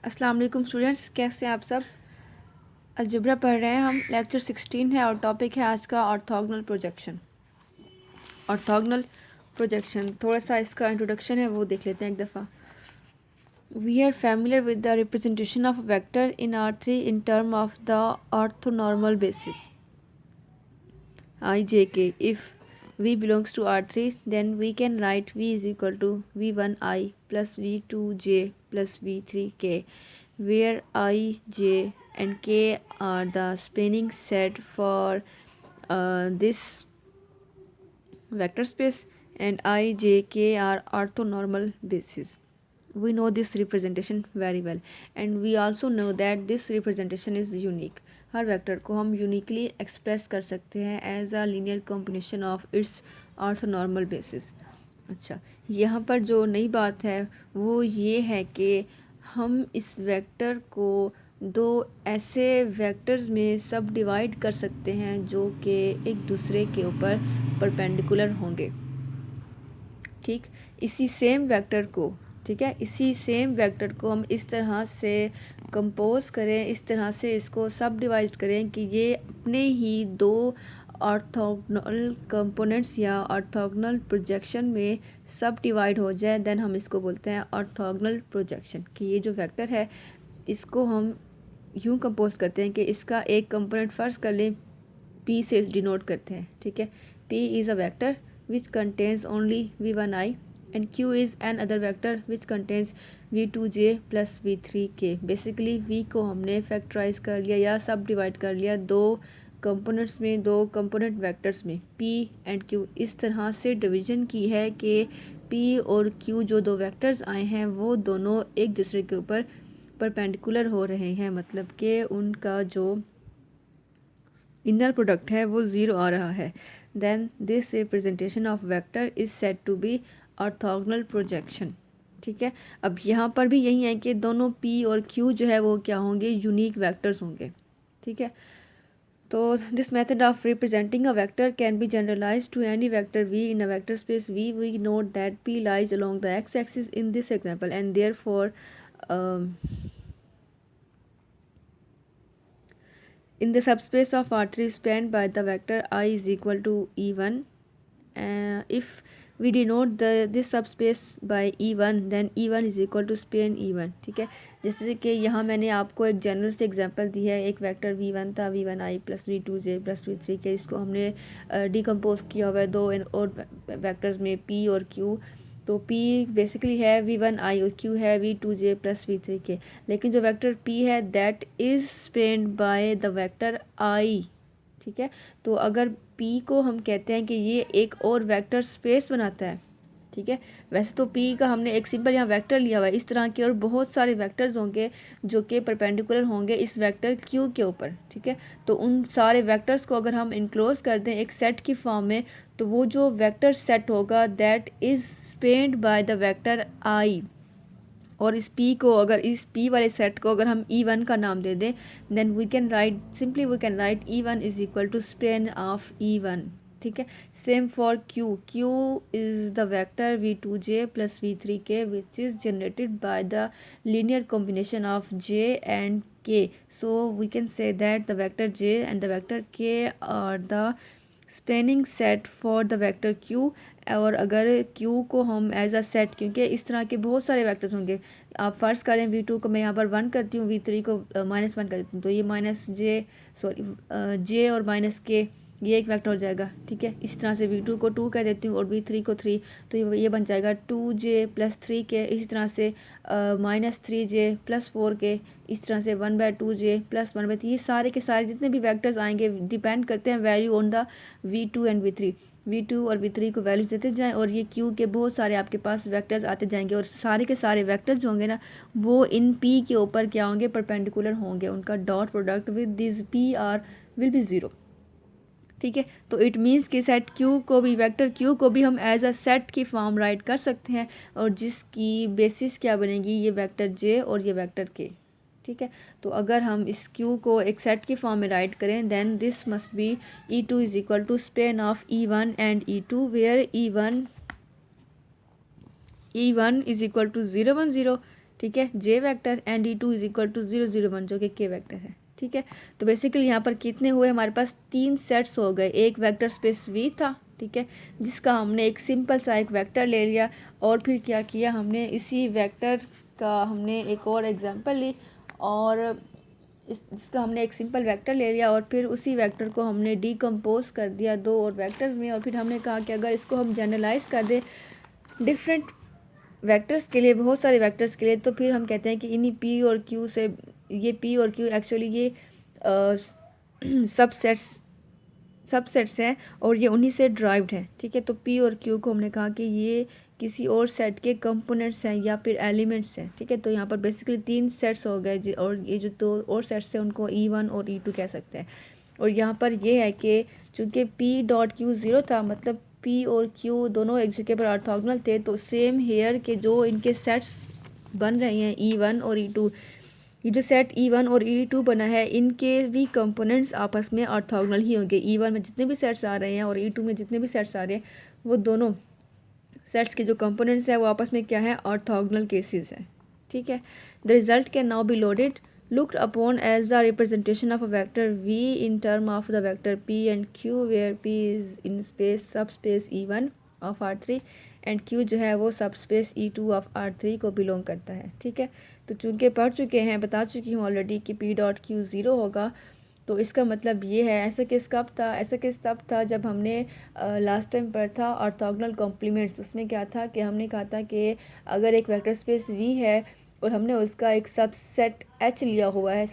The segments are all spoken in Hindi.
अस्सलाम वालेकुम स्टूडेंट्स, कैसे हैं आप सब। अलजेब्रा पढ़ रहे हैं हम। लेक्चर 16 है और टॉपिक है आज का ऑर्थोगोनल प्रोजेक्शन। ऑर्थोगोनल प्रोजेक्शन थोड़ा सा इसका इंट्रोडक्शन है वो देख लेते हैं एक दफ़ा। We are familiar with the representation of vector in R3 in term of the orthonormal basis I j k. If V belongs to R3, then we can write V is equal to V1I plus V2j plus V3k, where I, j and k are the spanning set for this vector space, and I, j, k are orthonormal bases. We know this representation very well, and we also know that this representation is unique. हर वेक्टर को हम यूनिकली एक्सप्रेस कर सकते हैं as a linear combination of its orthonormal basis. अच्छा, यहाँ पर जो नई बात है वो ये है कि हम इस वेक्टर को दो ऐसे वेक्टर्स में सब डिवाइड कर सकते हैं जो कि एक दूसरे के ऊपर परपेंडिकुलर होंगे। ठीक, इसी सेम वेक्टर को, ठीक है, इसी सेम वेक्टर को हम इस तरह से कंपोज करें, इस तरह से इसको सब डिवाइड करें कि ये अपने ही दो ऑर्थोगोनल कंपोनेंट्स या ऑर्थोगोनल प्रोजेक्शन में सब डिवाइड हो जाए, देन हम इसको बोलते हैं ऑर्थोगोनल प्रोजेक्शन। कि ये जो वेक्टर है इसको हम यूँ कंपोज करते हैं कि इसका एक कंपोनेंट फर्ज कर लें P से डिनोट करते हैं। ठीक है, P is a vector which contains only v1i and q is an other vector which contains v2j plus v3k। Basically v को हमने फैक्टराइज कर लिया या सब डिवाइड कर लिया दो कंपोनेंट्स में, दो कंपोनेंट वेक्टर्स में p एंड q। इस तरह से डिवीजन की है कि p और q जो दो वेक्टर्स आए हैं वो दोनों एक दूसरे के ऊपर परपेंडिकुलर हो रहे हैं, मतलब कि उनका जो इनर प्रोडक्ट है वो ज़ीरो आ रहा है। Then this representation of vector is said to be orthogonal projection. ठीक है, अब यहाँ पर भी यही है कि दोनों P और Q जो है वो क्या होंगे, यूनिक वेक्टर्स होंगे। ठीक है, तो this method of representing a vector can be generalize to any vector V in a vector space V। We note that P lies along the x axis in this example and there for in the subspace of R3 spanned by the vector I is equal to E1, if we denote this subspace by E1 then E1 is equal to span E1। ठीक है, जैसे कि यहाँ मैंने आपको एक जनरल से एग्जांपल दी है, एक वेक्टर V1 था, V1i plus V2j plus V3k। इसको हमने डिकम्पोज किया हुआ है दो और वेक्टर्स में P और Q। तो P बेसिकली है V1i और Q है V2j प्लस V3k। लेकिन जो वेक्टर P है that is spend bye the vector I। ठीक है, तो अगर P को हम कहते हैं कि ये एक और वेक्टर स्पेस बनाता है। ठीक है, वैसे तो P का हमने एक सिंपल यहाँ वेक्टर लिया हुआ है, इस तरह के और बहुत सारे वेक्टर्स होंगे जो कि परपेंडिकुलर होंगे इस वेक्टर Q के ऊपर। ठीक है, तो उन सारे वेक्टर्स को अगर हम इनक्लोज कर दें एक सेट की फॉर्म में, तो वो जो वेक्टर सेट होगा that is spend bye the vector I। और इस P को, अगर इस P वाले सेट को अगर हम E1 का नाम दे दें, then we can write simply we can write E1 is equal to span of E1। ठीक है, same for Q। Q is the vector V2j plus V3k which is generated by the linear combination of J and K। So we can say that the vector J and the vector K are the spanning set for the vector Q। और अगर Q को हम एज अ सेट, क्योंकि इस तरह के बहुत सारे वेक्टर्स होंगे, आप फर्स्ट करें V2 को मैं यहाँ पर 1 करती हूँ, V3 को -1 कर देती हूँ, तो ये J और -K ये एक वेक्टर हो जाएगा। ठीक है, इस तरह से V2 को 2 कह देती हूँ और V3 को 3, तो ये बन जाएगा 2J प्लस 3K। इसी तरह से -3J प्लस 4K, इस तरह से 1/2J प्लस 1/3। ये सारे के सारे जितने भी वेक्टर्स आएंगे डिपेंड करते हैं value on the V2 and V3। V2 और V3 को वैल्यूज देते जाएं और ये Q के बहुत सारे आपके पास वेक्टर्स आते जाएंगे और सारे के सारे वेक्टर्स जो होंगे ना वो इन P के ऊपर क्या होंगे, परपेंडिकुलर होंगे। उनका dot product with this P are will be zero. ठीक है, तो इट मीन्स कि सेट Q को भी, वेक्टर Q को भी हम एज अ सेट की फॉर्म राइट कर सकते हैं और जिसकी बेसिस क्या बनेगी, ये वेक्टर J और ये वेक्टर K। ठीक है, तो अगर हम इस Q को एक सेट की फॉर्म में राइट करें then this must be E2 is equal to span of E1 and E2 where E1 is equal to 0 1 0 ठीक है, J vector and D2 is equal to 0 0 1 जो कि के वेक्टर है। ठीक है, तो बेसिकली यहाँ पर कितने हुए हमारे पास 3 सेट्स हो गए। एक वेक्टर स्पेस V था, ठीक है, जिसका हमने एक सिंपल सा एक वेक्टर ले लिया और फिर क्या किया, हमने इसी वेक्टर का हमने एक और एग्जांपल ली और जिसका हमने एक सिंपल वेक्टर ले लिया और फिर उसी वेक्टर को हमने डीकम्पोज कर दिया दो और वेक्टर्स में। और फिर हमने कहा कि अगर इसको हम जनरलाइज कर दें डिफरेंट वेक्टर्स के लिए, बहुत सारे वेक्टर्स के लिए, तो फिर हम कहते हैं कि इन्हीं P और Q से, ये P और Q एक्चुअली ये सबसेट्स हैं और ये उन्हीं से ड्राइव्ड हैं। ठीक है, तो P और Q को हमने कहा कि ये किसी और सेट के कंपोनेंट्स हैं या फिर एलिमेंट्स हैं। ठीक है, तो यहाँ पर बेसिकली 3 सेट्स हो गए और ये जो 2 और सेट्स हैं उनको E1 और E2 कह सकते हैं। और यहाँ पर ये है कि चूँकि P डॉट Q 0 था, मतलब P और Q दोनों एक जगह पर ऑर्थोगोनल थे, तो सेम हेयर के जो इनके सेट्स बन रहे हैं E1 और E2, ये जो सेट E1 और E2 बना है इनके भी कंपोनेंट्स आपस में ऑर्थोगोनल ही होंगे। E1 में जितने भी सेट्स आ रहे हैं और E2 में जितने भी सेट्स आ रहे हैं वो दोनों सेट्स के जो कंपोनेंट्स हैं वो आपस में क्या है, ऑर्थोगोनल केसेस हैं। ठीक है, the result can now be loaded looked upon as the representation of a vector V in term of the vector P and Q where P is in space subspace E1 of R3 and Q जो है वो सबस्पेस E2 of R3 को बिलोंग करता है। ठीक है, तो चूँकि पढ़ चुके हैं, बता चुकी हूँ ऑलरेडी कि P डॉट Q 0 होगा, तो इसका मतलब ये है। ऐसा केस कब था, ऐसा केस तब था जब हमने लास्ट टाइम पढ़ा था ऑर्थोगोनल कॉम्प्लीमेंट्स। उसमें क्या था कि हमने कहा था कि अगर एक वेक्टर स्पेस V है और हमने उसका एक सबसेट H लिया हुआ है,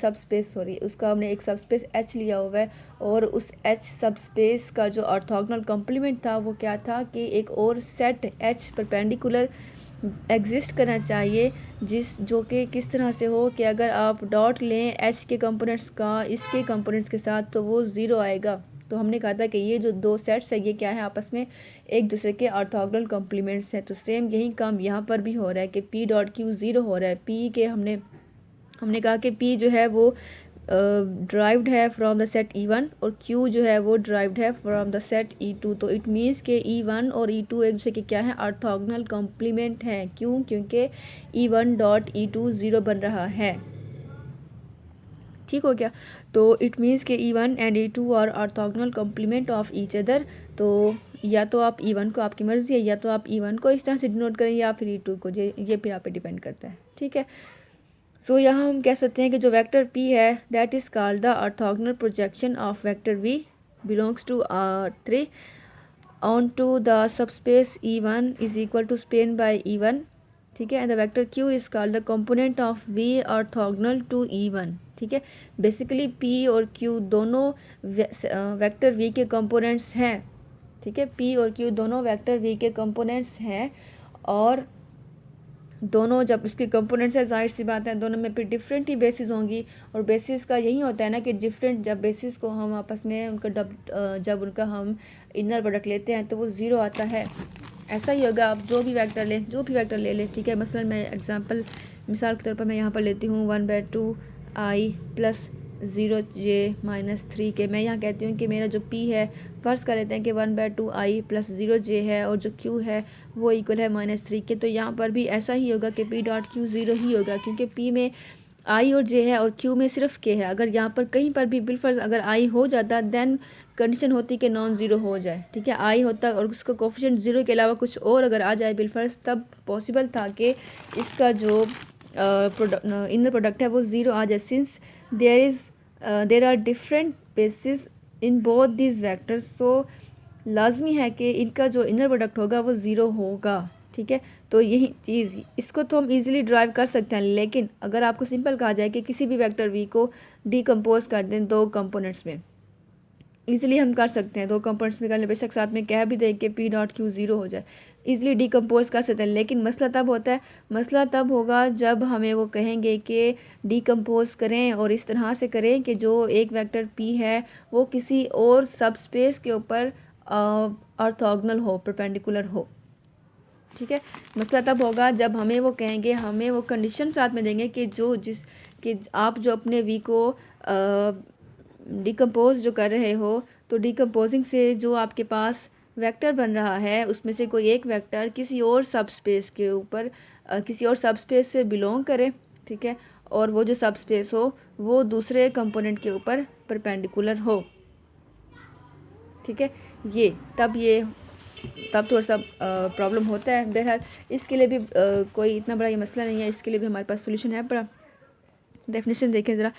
उसका हमने एक सबस्पेस H लिया हुआ है और उस H सबस्पेस का जो ऑर्थोगोनल कॉम्प्लीमेंट था वो क्या था कि एक और सेट H परपेंडिकुलर एग्जिस्ट करना चाहिए, जो कि किस तरह से हो कि अगर आप डॉट लें H के कंपोनेंट्स का इसके कंपोनेंट्स के साथ तो वो 0 आएगा। तो हमने कहा था कि ये जो 2 सेट्स है ये क्या है, आपस में एक दूसरे के ऑर्थोगोनल कॉम्प्लीमेंट्स हैं। तो सेम यही काम यहाँ पर भी हो रहा है कि P डॉट Q 0 हो रहा है। P के हमने कहा कि P जो है वो ड्राइव्ड है फ्रॉम द सेट E1 और Q जो है वो ड्राइव्ड है फ्रॉम द सेट E2। तो इट मीन्स के E1 और E2 एक दूसरे के क्या है, ऑर्थोगोनल कॉम्प्लीमेंट हैं। क्यों, क्योंकि E1 डॉट E2 0 बन रहा है। ठीक हो गया, तो इट मीन्स के E1 एंड E2 और orthogonal complement of each other. तो या तो आप E1 को, आपकी मर्जी है, या तो आप E1 को इस तरह से डिनोट करें या फिर E2 को, ये फिर आप पे डिपेंड करता है। ठीक है, सो यहाँ हम कह सकते हैं कि जो वेक्टर P है that is called the orthogonal projection of vector V belongs to R3 on to the subspace E1 is equal to span by E1। ठीक है, and the vector Q is called the component of V orthogonal to E1। ठीक है, बेसिकली P और Q दोनों वेक्टर V के कंपोनेंट्स हैं। ठीक है, P और Q दोनों वेक्टर V के कंपोनेंट्स हैं और दोनों जब उसके कंपोनेंट्स है, जाहिर सी बात है दोनों में फिर डिफरेंट ही बेसिस होंगी। और बेसिस का यही होता है ना कि डिफरेंट जब बेसिस को हम आपस में उनका जब उनका हम इनर प्रोडक्ट लेते हैं तो वो 0 आता है। ऐसा ही होगा, आप जो भी वेक्टर ले लें। ठीक है, मसलन मैं मिसाल के तौर पर मैं यहाँ पर लेती हूँ 1/2i प्लस 0j-3 के। मैं यहाँ कहती हूँ कि मेरा जो P है, फ़र्ज़ कर लेते हैं कि 1/2i प्लस 0j है और जो Q है वो इक्वल है -3 के। तो यहाँ पर भी ऐसा ही होगा कि P डॉट Q 0 ही होगा क्योंकि P में I और J है और Q में सिर्फ K है। अगर यहाँ पर कहीं पर भी बिलफर्ज अगर I हो जाता देन कंडीशन होती कि नॉन ज़ीरो हो जाए। ठीक है, I होता और उसका कोफिशिएंट 0 के अलावा कुछ और अगर आ जाए बिलफर्ज, तब पॉसिबल था कि इसका जो इनर प्रोडक्ट है वो 0 आ जाए। Since there are different basis in both these vectors, so लाजमी है कि इनका जो इनर प्रोडक्ट होगा वो 0 होगा। ठीक है, तो यही चीज़, इसको तो हम इजीली ड्राइव कर सकते हैं, लेकिन अगर आपको सिंपल कहा जाए कि किसी भी वेक्टर V को डीकम्पोज कर दें 2 कंपोनेंट्स में, इजीली हम कर सकते हैं। 2 कंपोनेंट्स में करने, बेशक साथ में कह भी दें कि P डॉट Q 0 हो जाए, इजीली डीकम्पोज कर सकते हैं। लेकिन मसला तब होगा जब हमें वो कहेंगे कि डीकम्पोज करें और इस तरह से करें कि जो एक वेक्टर P है वो किसी और सबस्पेस के ऊपर ऑर्थोगोनल हो, परपेंडिकुलर हो। ठीक है, मसला तब होगा जब हमें वो कहेंगे, हमें वो कंडीशन साथ में देंगे कि आप जो अपने V को डिकम्पोज जो कर रहे हो, तो डिकम्पोजिंग से जो आपके पास वेक्टर बन रहा है उसमें से कोई एक वेक्टर किसी और सबस्पेस के ऊपर किसी और सब स्पेस से बिलोंग करे, ठीक है, और वो जो सब स्पेस हो वो दूसरे कंपोनेंट के ऊपर परपेंडिकुलर हो, ठीक है। तब थोड़ा सा प्रॉब्लम होता है। बहरहाल इसके लिए भी कोई इतना बड़ा ये मसला नहीं है, इसके लिए भी हमारे पास सोल्यूशन है। पर डेफिनेशन देखें ज़रा।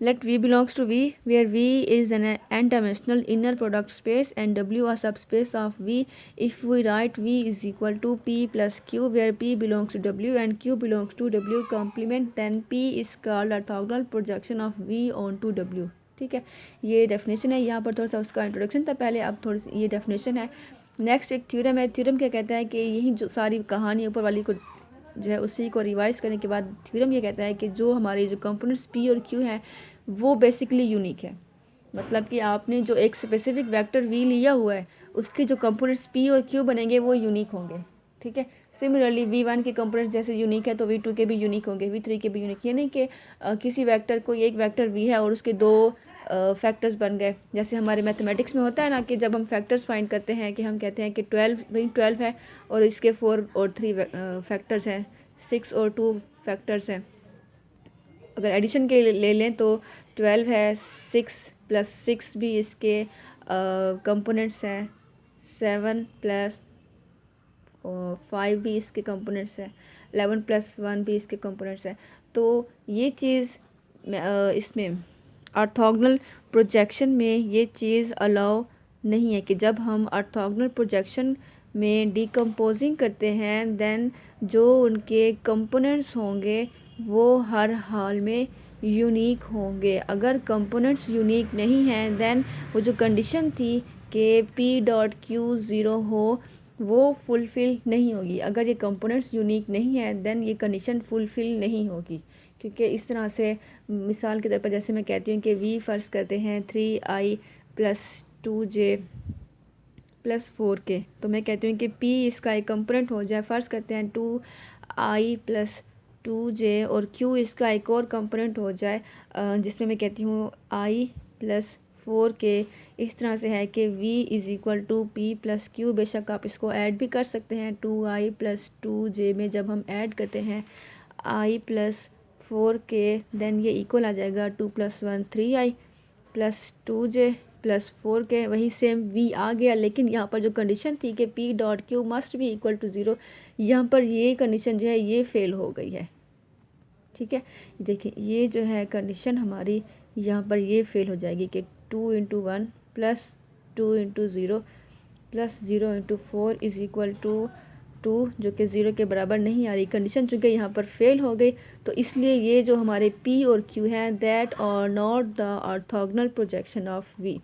Let V belongs to V where V is an n dimensional inner product space and W a subspace of V if we write V is equal to P plus Q where P belongs to W and Q belongs to W complement then P is called orthogonal projection of V onto W, ठीक है। ये डेफिनेशन है। यहाँ पर थोड़ा सा उसका इंट्रोडक्शन था पहले, अब थोड़ी सी ये डेफिनेशन है। नेक्स्ट एक थ्योरम है। थ्योरम क्या कहता है कि यही जो सारी कहानी ऊपर वाली को जो है उसी को रिवाइज करने के बाद थ्योरम ये कहता है कि जो हमारे जो कंपोनेंट्स पी और क्यू हैं वो बेसिकली यूनिक है। मतलब कि आपने जो एक स्पेसिफिक वेक्टर वी लिया हुआ है उसके जो कंपोनेंट्स पी और क्यू बनेंगे वो यूनिक होंगे, ठीक है। सिमिलरली V1 के कंपोनेंट्स जैसे यूनिक है तो V2 के भी यूनिक होंगे, V3 के भी यूनिक। यानी कि किसी वेक्टर को एक वेक्टर V है और उसके दो फैक्टर्स बन गए। जैसे हमारे मैथमेटिक्स में होता है ना कि जब हम फैक्टर्स फाइंड करते हैं कि हम कहते हैं कि 12 है और इसके 4 और 3 फैक्टर्स हैं, 6 और 2 फैक्टर्स हैं। अगर एडिशन के ले लें तो 12 है, 6 प्लस 6 भी इसके कंपोनेंट्स हैं, 7 प्लस 5 भी इसके कंपोनेंट्स हैं, 11 प्लस 1 भी इसके कंपोनेंट्स हैं। तो ये चीज़ इसमें ऑर्थोगोनल प्रोजेक्शन में ये चीज़ अलाउ नहीं है कि जब हम ऑर्थोगोनल प्रोजेक्शन में डिकम्पोजिंग करते हैं देन जो उनके कंपोनेंट्स होंगे वो हर हाल में यूनिक होंगे। अगर कंपोनेंट्स यूनिक नहीं हैं देन वो जो कंडीशन थी कि पी डॉट क्यू ज़ीरो हो वो फुलफ़िल नहीं होगी। अगर ये कंपोनेंट्स यूनिक नहीं है देन ये कंडीशन फुलफ़िल नहीं होगी। क्योंकि इस तरह से मिसाल के तौर पर जैसे मैं कहती हूँ कि वी फ़र्ज़ करते हैं 3i plus 2j plus 4k, तो मैं कहती हूँ कि p इसका एक कंपोनेंट हो जाए। फ़र्ज़ करते हैं 2i प्लस 2j और q इसका एक और कंपोनेंट हो जाए जिसमें मैं कहती हूँ i प्लस 4k। इस तरह से है कि v is equal to p plus q। बेशक आप इसको ऐड भी कर सकते हैं 2i प्लस 2j में जब हम ऐड करते हैं i प्लस 4k देन ये इक्वल आ जाएगा 2 plus 1 3i plus 2j plus 4k। वही सेम v आ गया, लेकिन यहाँ पर जो कंडीशन थी कि p डॉट क्यू मस्ट भी इक्वल टू 0, यहाँ पर ये कंडीशन जो है ये फेल हो गई है, ठीक है। देखिए ये जो है कंडीशन हमारी यहाँ पर ये फेल हो जाएगी कि 2 into 1 plus 2 into 0 plus 0 into 4 is equal to 2, जो कि 0 के बराबर नहीं आ रही। कंडीशन चूँकि यहाँ पर फेल हो गई तो इसलिए ये जो हमारे p और q हैं that are not the orthogonal projection of v,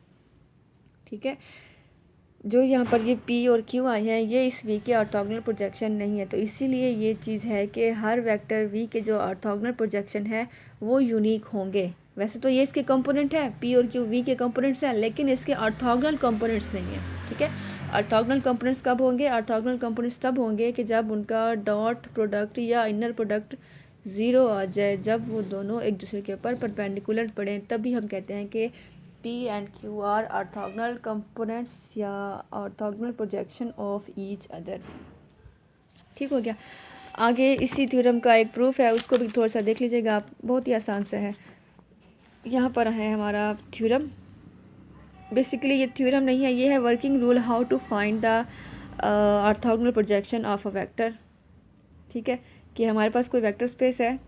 ठीक है। जो यहाँ पर ये p और q आए हैं ये इस v के ऑर्थोगोनल प्रोजेक्शन नहीं है। तो इसीलिए ये चीज़ है कि हर वेक्टर v के जो ऑर्थोगोनल प्रोजेक्शन है वो यूनिक होंगे। वैसे तो ये इसके कंपोनेंट है, p और q v के कंपोनेंट्स हैं, लेकिन इसके ऑर्थोगोनल कंपोनेंट्स नहीं हैं, ठीक है। ऑर्थोगोनल कंपोनेंट्स कब होंगे? ऑर्थोगोनल कंपोनेंट्स तब होंगे कि जब उनका डॉट प्रोडक्ट या इनर प्रोडक्ट 0 आ जाए, जब वो दोनों एक दूसरे के ऊपर परपेंडिकुलर पड़ें, तभी हम कहते हैं कि P and Q are orthogonal components या orthogonal projection of each other, ठीक हो गया। आगे इसी थ्योरम का एक प्रूफ है, उसको भी थोड़ा सा देख लीजिएगा आप, बहुत ही आसान सा है। यहाँ पर है हमारा थ्योरम। बेसिकली ये थ्योरम नहीं है, ये है working rule how to find the orthogonal projection of a vector, ठीक है। कि हमारे पास कोई वेक्टर स्पेस है,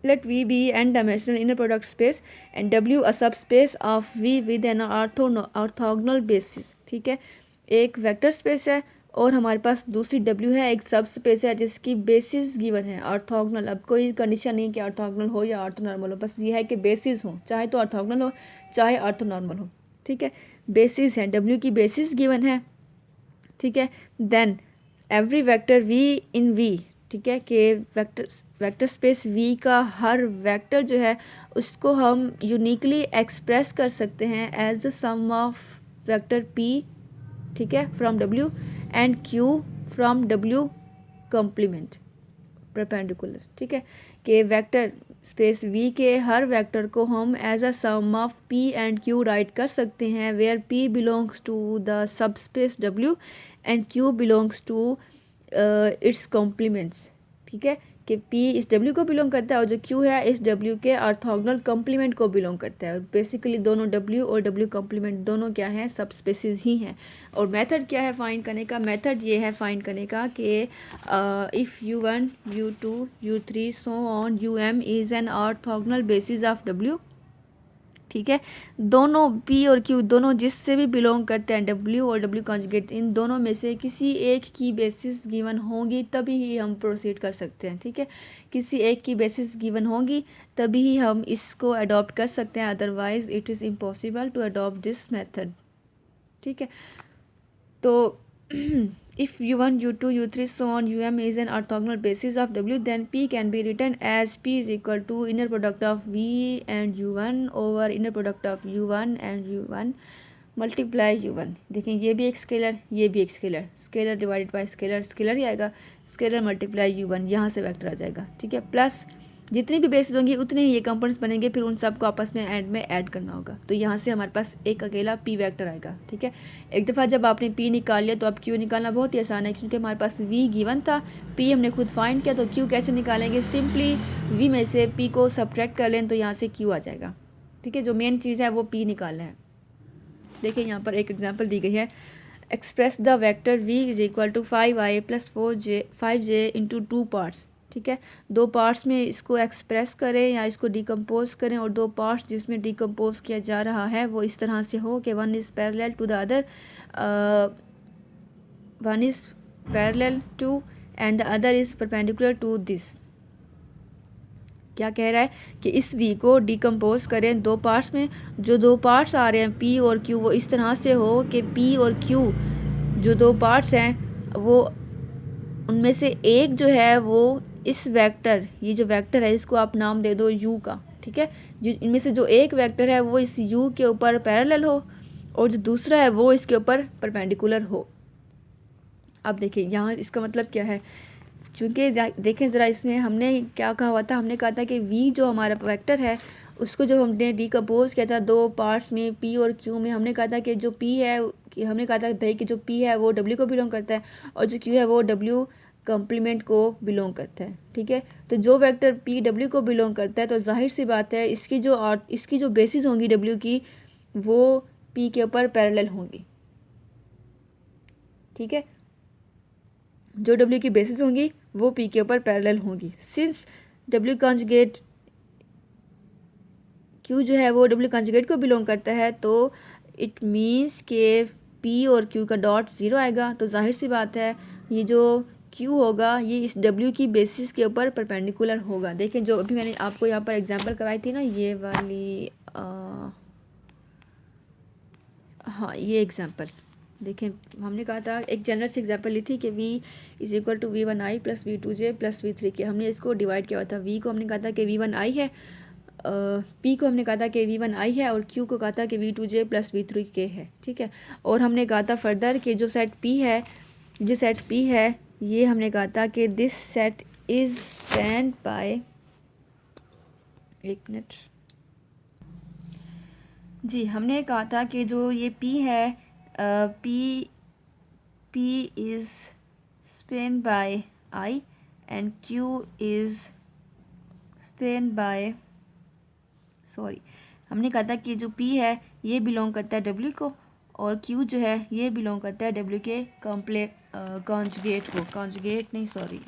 let V be n dimensional inner product space and W a subspace of V with an orthogonal basis, ठीक है। एक वेक्टर स्पेस है और हमारे पास दूसरी W है, एक सब स्पेस है जिसकी बेसिस गिवन है ऑर्थोगोनल। अब कोई कंडीशन नहीं कि ऑर्थोगोनल हो या ऑर्थोनॉर्मल हो, बस ये है कि बेसिस हो, चाहे तो ऑर्थोगोनल हो चाहे ऑर्थोनॉर्मल हो, ठीक है। बेसिस है, W की बेसिस गिवन है, ठीक है। देन एवरी वेक्टर V इन V, ठीक है, कि वेक्टर स्पेस V का हर वेक्टर जो है उसको हम यूनिकली एक्सप्रेस कर सकते हैं as the sum of vector P, ठीक है, from W and Q from W complement perpendicular, ठीक है। कि वेक्टर स्पेस V के हर वेक्टर को हम as a sum of P and Q write कर सकते हैं where P belongs to the subspace W and Q belongs to its complements, ठीक है, कि P इस W को बिलोंग करता है और जो Q है इस W के ऑर्थोगोनल कॉम्प्लीमेंट को बिलोंग करता है। और बेसिकली दोनों W और W कॉम्प्लीमेंट दोनों क्या हैं, सब स्पेसिस ही हैं। और मेथड क्या है फाइंड करने का, मेथड ये है फाइंड करने का कि if U1 U2 U3 so on UM is an orthogonal basis of W, ठीक है, दोनों P और Q दोनों जिससे भी बिलोंग करते हैं W और W कॉन्जुगेट, इन दोनों में से किसी एक की बेसिस गिवन होंगी तभी ही हम प्रोसीड कर सकते हैं। ठीक है, किसी एक की बेसिस गिवन होंगी तभी ही हम इसको अडॉप्ट कर सकते हैं, otherwise it is impossible to adopt this method. ठीक है, तो if U1 U2 U3 so on UM is an orthogonal basis of W, then P can be written as P is equal to inner product of V and U1 over inner product of U1 and U1 multiply U1। देखें ये भी एक स्केलर, ये भी एक scalar, scalar divided by scalar, scalar ही आएगा, स्केलर मल्टीप्लाई U1, यहाँ से वेक्टर आ जाएगा। ठीक है, प्लस जितनी भी बेसिस होंगी उतने ही ये कंपोनेंट्स बनेंगे, फिर उन सबको आपस में एंड में ऐड करना होगा। तो यहाँ से हमारे पास एक अकेला P वेक्टर आएगा। ठीक है, एक दफ़ा जब आपने P निकाल लिया तो अब Q निकालना बहुत ही आसान है, क्योंकि हमारे पास V गिवन था, P हमने खुद फाइंड किया, तो Q कैसे निकालेंगे, सिंपली V में से P को सब्ट्रैक्ट कर लें तो यहाँ से Q आ जाएगा। ठीक है, जो मेन चीज़ है वो P निकालना है। देखिए यहाँ पर एक एग्जांपल दी गई है, express the vector V is equal to 5i plus 5j into 2 parts. ठीक है, 2 पार्ट्स में इसको एक्सप्रेस करें या इसको डिकम्पोज करें, और 2 पार्ट्स जिसमें डिकम्पोज किया जा रहा है वो इस तरह से हो कि one is parallel to the other, one is parallel to and the other is perpendicular to this. क्या कह रहा है कि इस V को डिकम्पोज करें 2 पार्ट्स में, जो 2 पार्ट्स आ रहे हैं P और Q वो इस तरह से हो कि P और Q जो 2 पार्ट्स हैं वो उनमें से एक जो है वो इस वेक्टर, ये जो वेक्टर है इसको आप नाम दे दो U का। ठीक है, जो इनमें से जो एक वेक्टर है वो इस U के ऊपर पैरेलल हो और जो दूसरा है वो इसके ऊपर परपेंडिकुलर हो। अब देखिए यहाँ इसका मतलब क्या है, चूँकि देखें ज़रा इसमें हमने क्या कहा हुआ था, हमने कहा था कि V जो हमारा वेक्टर है उसको जब हमने डिकम्पोज किया था 2 पार्ट्स में P और Q में, हमने कहा था कि जो P है कि हमने कहा था भाई कि जो P है वो W को बिलोंग करता है और जो Q है वो W कॉम्प्लीमेंट को बिलोंग करता है। ठीक है, तो जो वेक्टर P W को बिलोंग करता है तो जाहिर सी बात है इसकी जो बेसिस होंगी W की वो P के ऊपर पैरेलल होंगी। ठीक है, जो W की बेसिस होंगी वो P के ऊपर पैरेलल होंगी। सिंस W कॉन्जुगेट Q जो है वो W कॉन्जुगेट को बिलोंग करता है, तो इट मीन्स के P और Q का डॉट 0 आएगा। तो जाहिर सी बात है ये जो Q होगा ये इस W की बेसिस के ऊपर परपेंडिकुलर होगा। देखें जो अभी मैंने आपको यहाँ पर एग्जांपल कराई थी ना, ये वाली हाँ ये एग्जांपल देखें, हमने कहा था एक जनरल से एग्जांपल ली थी कि V is equal to V1i plus V2j plus V3k। हमने इसको डिवाइड किया हुआ था, V को हमने कहा था कि V1i है, P को हमने कहा था कि V1i है और Q को कहा था कि V2j प्लस V3k है। ठीक है, और हमने कहा था फर्दर कि जो सेट P है, जो सेट P है ये हमने कहा था कि this set is spanned by, एक मिनट जी, हमने कहा था कि जो ये P है P is span by I and Q is span by, sorry हमने कहा था कि जो P है ये बिलोंग करता है W को और Q जो है ये बिलोंग करता है W के कॉन्जुगेट को, कॉन्जुगेट नहीं सॉरी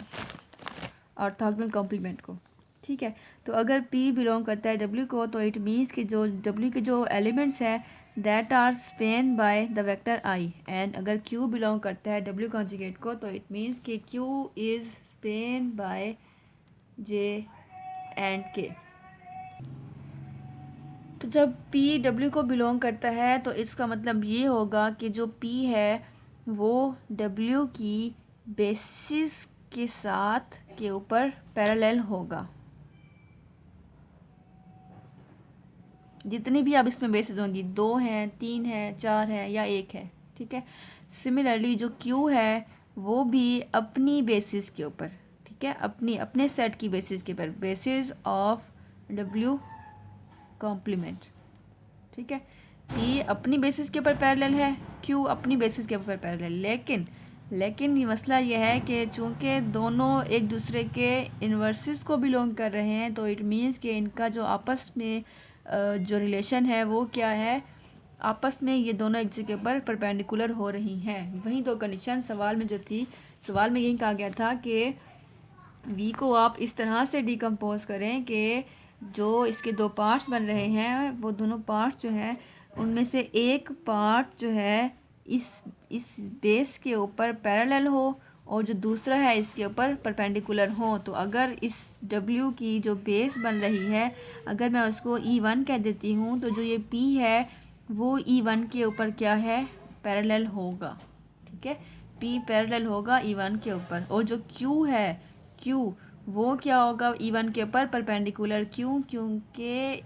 ऑर्थोगोनल कॉम्प्लीमेंट को। ठीक है, तो अगर P बिलोंग करता है W को तो इट मीन्स कि जो W के जो एलिमेंट्स हैं that are span by the vector I, and अगर Q बिलोंग करता है W कॉन्जुगेट को तो इट मीन्स कि Q is span by J and K। तो जब P W को बिलोंग करता है तो इसका मतलब ये होगा कि जो P है वो W की बेसिस के साथ के ऊपर पैरेलल होगा। जितनी भी अब इसमें बेसिस होंगी, 2 हैं, 3 हैं, 4 हैं या 1 है। ठीक है, सिमिलरली जो Q है वो भी अपनी बेसिस के ऊपर, ठीक है, अपने सेट की बेसिस के ऊपर, बेसिस ऑफ W कॉम्प्लीमेंट। ठीक है, P अपनी बेसिस के ऊपर पैरेलल है, Q अपनी बेसिस के ऊपर पैरेलल, लेकिन लेकिन ये मसला ये है कि चूँकि दोनों एक दूसरे के इन्वर्सेस को बिलोंग कर रहे हैं, तो इट मीन्स कि इनका जो आपस में जो रिलेशन है वो क्या है, आपस में ये दोनों एक जगह पर परपेंडिकुलर हो रही हैं। वहीं तो कंडीशन सवाल में जो थी, सवाल में यही कहा गया था कि वी को आप इस तरह से डिकम्पोज करें कि जो इसके दो पार्ट्स बन रहे हैं वो दोनों पार्ट्स जो हैं उनमें से एक पार्ट जो है इस बेस के ऊपर पैरेलल हो और जो दूसरा है इसके ऊपर परपेंडिकुलर हो। तो अगर इस W की जो बेस बन रही है, अगर मैं उसको E1 कह देती हूँ, तो जो ये P है वो E1 के ऊपर क्या है, पैरेलल होगा। ठीक है, P पैरेलल होगा E1 के ऊपर। और जो Q है, Q वो क्या होगा E1 के ऊपर परपेंडिकुलर। क्यों? क्योंकि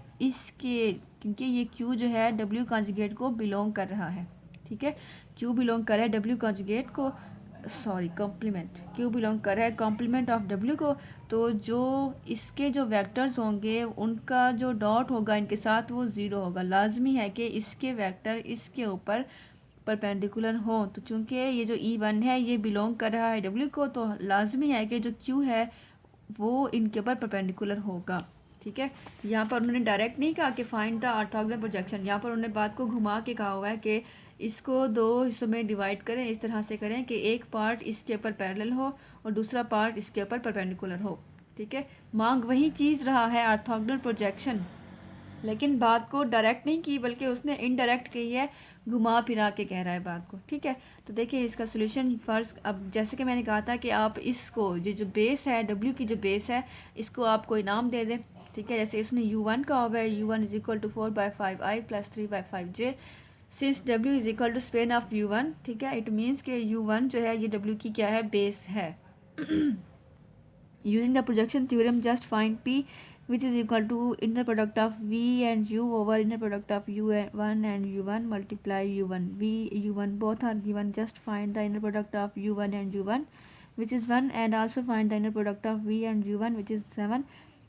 ये Q जो है W कॉन्जुगेट को बिलोंग कर रहा है। ठीक है, Q बिलोंग कर रहा है W कॉन्जुगेट को, सॉरी कॉम्प्लीमेंट, Q बिलोंग कर रहा है कॉम्प्लीमेंट ऑफ W को। तो जो इसके जो वेक्टर्स होंगे उनका जो डॉट होगा इनके साथ वो ज़ीरो होगा। लाजमी है कि इसके वेक्टर इसके ऊपर परपेंडिकुलर हो। तो चूंकि ये जो E1 है ये बिलोंग कर रहा है W को, तो लाजमी है कि जो Q है वो इनके ऊपर परपेंडिकुलर होगा। ठीक है, यहाँ पर उन्होंने डायरेक्ट नहीं कहा कि फाइंड द ऑर्थोगोनल प्रोजेक्शन, यहाँ पर उन्होंने बात को घुमा के कहा हुआ है कि इसको दो हिस्सों में डिवाइड करें, इस तरह से करें कि एक पार्ट इसके ऊपर पैरेलल हो और दूसरा पार्ट इसके ऊपर परपेंडिकुलर हो। ठीक है, मांग वही चीज़ रहा है ऑर्थोगोनल प्रोजेक्शन, लेकिन बात को डायरेक्ट नहीं की बल्कि उसने इनडायरेक्ट की है, घुमा फिरा के कह रहा है बात को। ठीक है, तो देखिए इसका सोल्यूशन फर्स्ट, अब जैसे कि मैंने कहा था कि आप इसको ये जो बेस है W की जो बेस है इसको आप कोई नाम दे दें। ठीक है, जैसे इसने U1 का हुआ है, U1 is equal to 4/5i plus 3/5j, since W is equal to span of U1। ठीक है, इट मीन्स के U1 जो है ये W की क्या है, बेस है। Using the projection theorem, just find P, which is equal to inner product of V and U over inner product of U1 and U1 multiply U1. V, U1 both are given. Just find the inner product of U1 and U1, which is 1, and also find the inner product of V and U1, which is 7.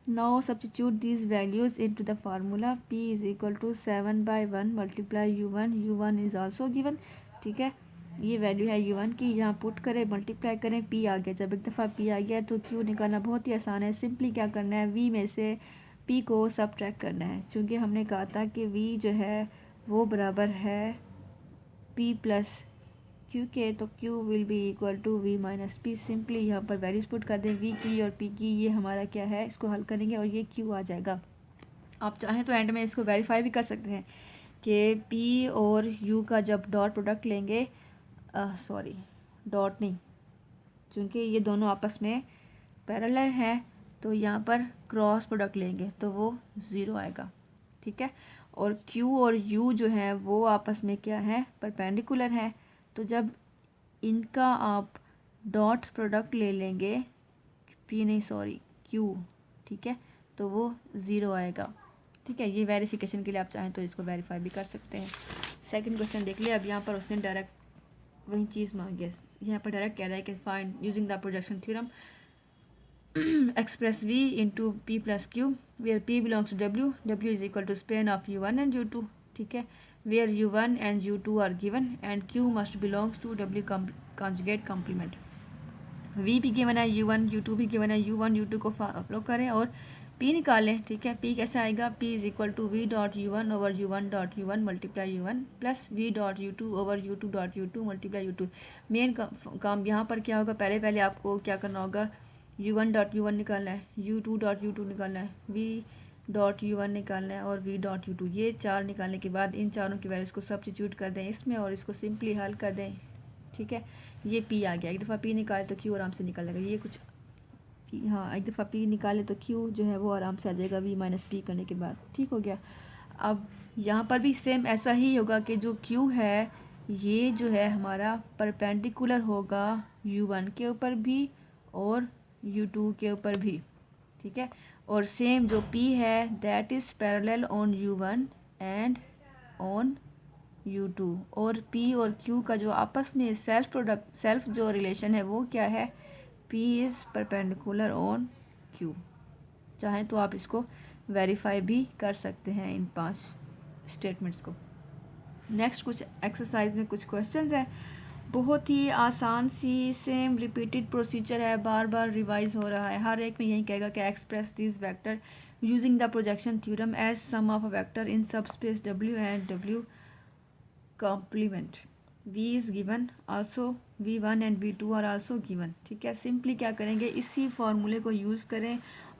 Now substitute these values into the formula. P is equal to 7/1 multiply U1. U1 is also given. ठीक है, ये वैल्यू है U1 की, यहाँ पुट करें, मल्टीप्लाई करें, P आ गया। जब एक दफ़ा P आ गया तो Q निकालना बहुत ही आसान है। सिंपली क्या करना है, V में से P को सबट्रैक्ट करना है, क्योंकि हमने कहा था कि V जो है वो बराबर है P प्लस Q के, तो Q will be equal to V minus P। Simply यहाँ पर वैल्यूज पुट कर दें, V की और P की, ये हमारा क्या है, इसको हल करेंगे और ये Q आ जाएगा। आप चाहें तो एंड में इसको वेरीफाई भी कर सकते हैं कि P और U का जब डॉट प्रोडक्ट लेंगे, सॉरी डॉट नहीं, क्योंकि ये दोनों आपस में पैरेलल हैं, तो यहाँ पर क्रॉस प्रोडक्ट लेंगे तो वो ज़ीरो आएगा। ठीक है, और Q और U जो है वो आपस में क्या है, परपेंडिकुलर है। तो जब इनका आप डॉट प्रोडक्ट ले लेंगे, P नहीं सॉरी Q, ठीक है, तो वो ज़ीरो आएगा। ठीक है, ये वेरिफिकेशन के लिए आप चाहें तो इसको वेरीफाई भी कर सकते हैं। सेकंड क्वेश्चन देख लिया। अब यहाँ पर उसने डायरेक्ट वही चीज़ मांगी है, यहाँ पर डायरेक्ट कह रहा है कि find using the projection theorem express V into P plus Q where P belongs to W, W is equal to span of U1 and U2। ठीक है, where U1 and U2 are given and Q must belongs to W conjugate complement. V भी गिवन है, U1 U2 भी गिवन है, U1 U2 को फॉलो करें और P निकालें। ठीक है, P कैसे आएगा, P is equal to V dot U1 over U1 dot U1 multiply U1 plus V dot U2 over U2 dot U2 multiply U2। Main काम यहाँ पर क्या होगा, पहले आपको क्या करना होगा, U1 डॉट U1 निकालना है, U2 डॉट U2 निकालना है, V डॉट U1 निकालना है और V डॉट U2। ये चार निकालने के बाद इन चारों की वैल्यूज़ को सब्स्टिट्यूट कर दें इसमें और इसको सिंपली हल कर दें। ठीक है, ये P आ गया। एक दफ़ा P निकाले तो Q आराम से निकल जाएगा। ये कुछ हाँ, एक दफ़ा P निकाले तो Q जो है वो आराम से आ जाएगा V माइनस P करने के बाद। ठीक हो गया। अब यहाँ पर भी सेम ऐसा ही होगा कि जो Q है ये जो है हमारा परपेंडिकुलर होगा U1 के ऊपर भी और U2 के ऊपर भी। ठीक है, और सेम जो P है that is parallel on U1 and on U2। और P और Q का जो आपस में सेल्फ जो रिलेशन है वो क्या है, P is perpendicular on Q। चाहें तो आप इसको वेरीफाई भी कर सकते हैं इन 5 स्टेटमेंट्स को। नेक्स्ट कुछ एक्सरसाइज में कुछ क्वेश्चंस हैं बहुत ही आसान सी सेम रिपीटेड प्रोसीजर है, बार बार रिवाइज हो रहा है। हर एक में यही कहेगा कि express this vector using the projection theorem as sum of a vector in subspace W and W complement V is given, also V1 and V2 are also given. ठीक है, सिंपली क्या करेंगे, इसी फॉर्मूले को यूज़ करें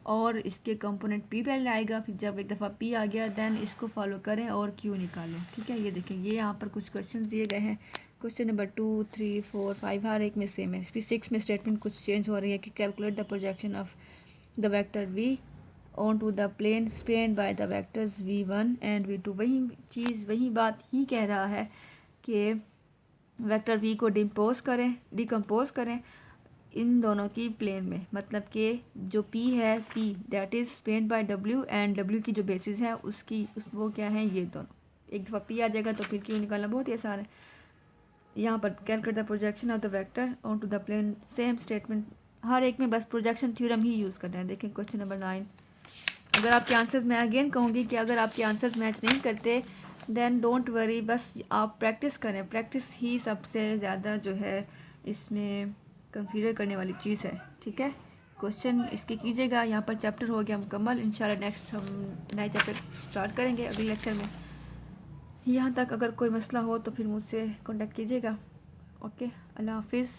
और इसके कंपोनेंट P पहले आएगा, फिर जब एक दफ़ा P आ गया देन इसको फॉलो करें और Q निकालें। ठीक है, ये देखें, ये यहाँ पर कुछ क्वेश्चन दिए गए हैं। क्वेश्चन नंबर 2, 3, 4, 5 हर एक में सेम है। फिर 6 में स्टेटमेंट कुछ चेंज हो रही है कि calculate the projection of the vector V on to the plane span by the vectors V1 and V2। वही चीज़, वही बात ही कह रहा है कि वेक्टर V को डिकम्पोज करें इन दोनों की प्लेन में। मतलब कि जो P है, P that is span by W and W की जो बेसिस है वो क्या है, ये दोनों। एक दफ़ा P आ जाएगा तो फिर Q निकालना बहुत ही आसान है। यहाँ पर calculate the projection of the vector on to the plane, same statement, हर एक में बस प्रोजेक्शन थ्योरम ही यूज़ करना है। देखें क्वेश्चन नंबर 9। अगर आपके आंसर्स, मैं अगेन कहूँगी कि अगर आपके आंसर्स मैच नहीं करते देन डोंट वरी, बस आप प्रैक्टिस करें। प्रैक्टिस ही सबसे ज़्यादा जो है इसमें कंसीडर करने वाली चीज़ है। ठीक है, क्वेश्चन इसके कीजिएगा। यहाँ पर चैप्टर हो गया मुकम्मल। इंशाल्लाह नेक्स्ट हम नए चैप्टर स्टार्ट करेंगे अगले लेक्चर में। यहाँ तक अगर कोई मसला हो तो फिर मुझसे कॉन्टेक्ट कीजिएगा। ओके, अल्लाह हाफिज़।